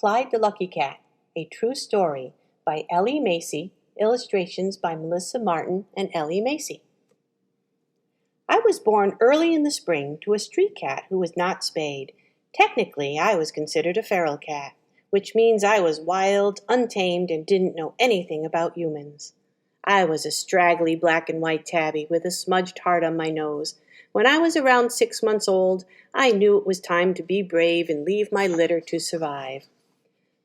Clyde the Lucky Cat, a true story by Ellie Macy, illustrations by Melissa Martin and Ellie Macy. I was born early in the spring to a street cat who was not spayed. Technically, I was considered a feral cat, which means I was wild, untamed, and didn't know anything about humans. I was a straggly black and white tabby with a smudged heart on my nose. When I was around 6 months old, I knew it was time to be brave and leave my litter to survive.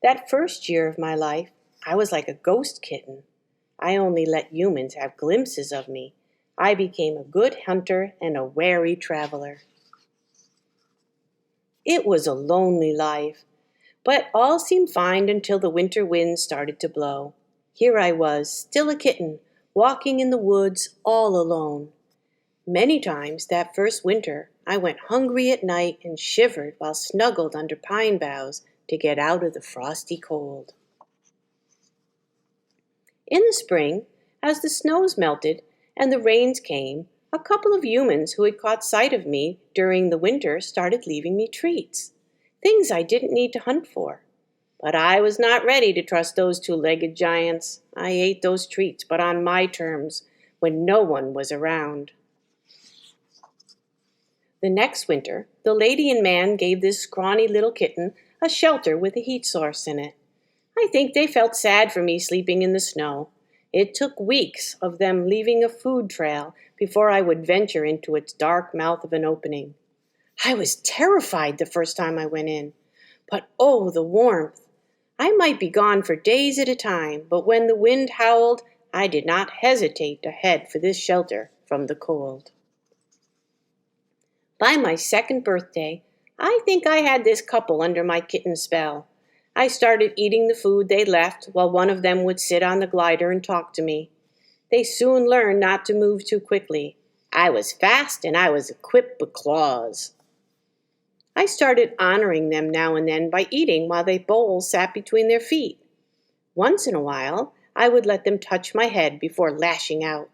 That first year of my life, I was like a ghost kitten. I only let humans have glimpses of me. I became a good hunter and a wary traveler. It was a lonely life, but all seemed fine until the winter winds started to blow. Here I was, still a kitten, walking in the woods all alone. Many times that first winter, I went hungry at night and shivered while snuggled under pine boughs to get out of the frosty cold. In the spring, as the snows melted and the rains came, a couple of humans who had caught sight of me during the winter started leaving me treats, things I didn't need to hunt for. But I was not ready to trust those two-legged giants. I ate those treats, but on my terms, when no one was around. The next winter, the lady and man gave this scrawny little kitten a shelter with a heat source in it. I think they felt sad for me sleeping in the snow. It took weeks of them leaving a food trail before I would venture into its dark mouth of an opening. I was terrified the first time I went in, but oh, the warmth! I might be gone for days at a time, but when the wind howled, I did not hesitate to head for this shelter from the cold. By my second birthday, I think I had this couple under my kitten spell. I started eating the food they left while one of them would sit on the glider and talk to me. They soon learned not to move too quickly. I was fast and I was equipped with claws. I started honoring them now and then by eating while their bowls sat between their feet. Once in a while, I would let them touch my head before lashing out.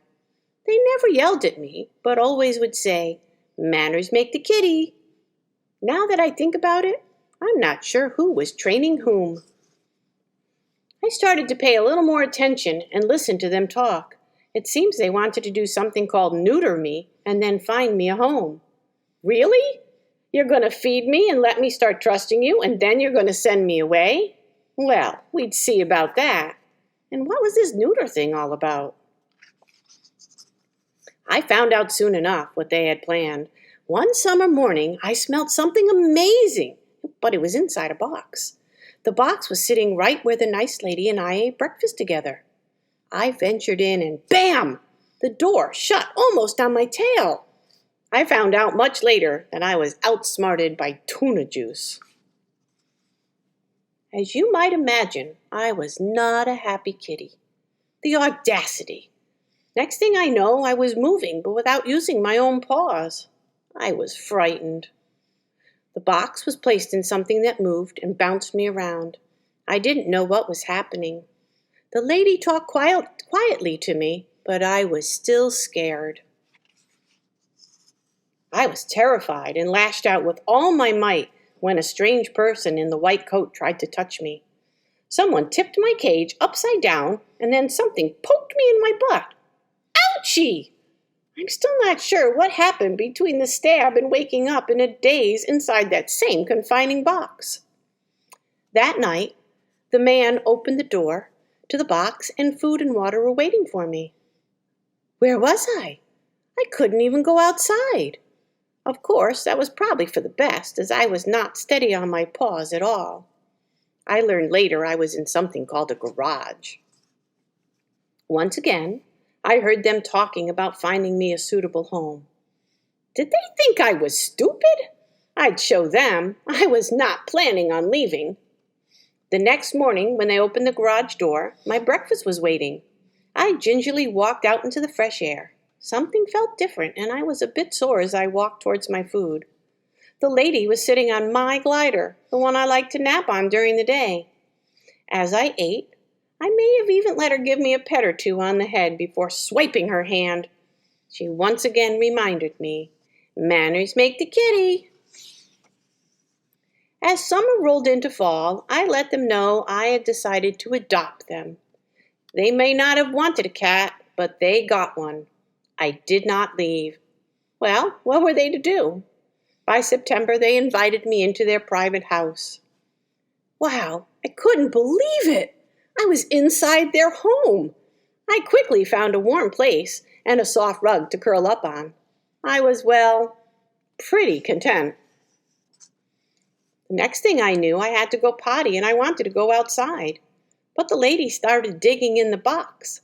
They never yelled at me, but always would say, "Manners make the kitty." Now that I think about it, I'm not sure who was training whom. I started to pay a little more attention and listen to them talk. It seems they wanted to do something called neuter me and then find me a home. Really? You're going to feed me and let me start trusting you, and then you're going to send me away? Well, we'd see about that. And what was this neuter thing all about? I found out soon enough what they had planned. One summer morning, I smelled something amazing, but it was inside a box. The box was sitting right where the nice lady and I ate breakfast together. I ventured in and bam! The door shut almost on my tail. I found out much later that I was outsmarted by tuna juice. As you might imagine, I was not a happy kitty. The audacity! Next thing I know, I was moving, but without using my own paws. I was frightened. The box was placed in something that moved and bounced me around. I didn't know what was happening. The lady talked quietly to me, but I was still scared. I was terrified and lashed out with all my might when a strange person in the white coat tried to touch me. Someone tipped my cage upside down, and then something poked me in my butt. Ouchie! I'm still not sure what happened between the stab and waking up in a daze inside that same confining box. That night, the man opened the door to the box and food and water were waiting for me. Where was I? I couldn't even go outside. Of course, that was probably for the best, as I was not steady on my paws at all. I learned later I was in something called a garage. Once again, I heard them talking about finding me a suitable home. Did they think I was stupid? I'd show them. I was not planning on leaving. The next morning, when they opened the garage door, my breakfast was waiting. I gingerly walked out into the fresh air. Something felt different, and I was a bit sore as I walked towards my food. The lady was sitting on my glider, the one I liked to nap on during the day. As I ate, I may have even let her give me a pet or two on the head before swiping her hand. She once again reminded me, "Manners make the kitty." As summer rolled into fall, I let them know I had decided to adopt them. They may not have wanted a cat, but they got one. I did not leave. Well, what were they to do? By September, they invited me into their private house. Wow, I couldn't believe it! I was inside their home. I quickly found a warm place and a soft rug to curl up on. I was, well, pretty content. The next thing I knew, I had to go potty and I wanted to go outside. But the lady started digging in the box.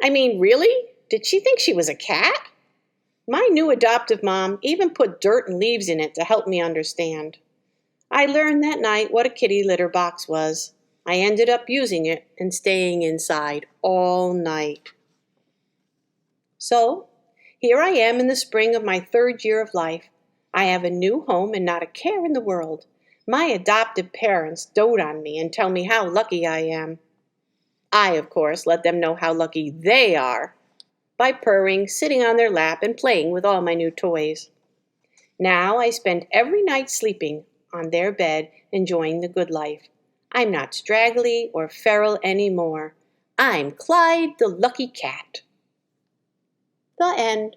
I mean, really? Did she think she was a cat? My new adoptive mom even put dirt and leaves in it to help me understand. I learned that night what a kitty litter box was. I ended up using it and staying inside all night. So, here I am in the spring of my 3rd year of life. I have a new home and not a care in the world. My adoptive parents dote on me and tell me how lucky I am. I, of course, let them know how lucky they are by purring, sitting on their lap, and playing with all my new toys. Now I spend every night sleeping on their bed, enjoying the good life. I'm not straggly or feral anymore. I'm Clyde the Lucky Cat. The end.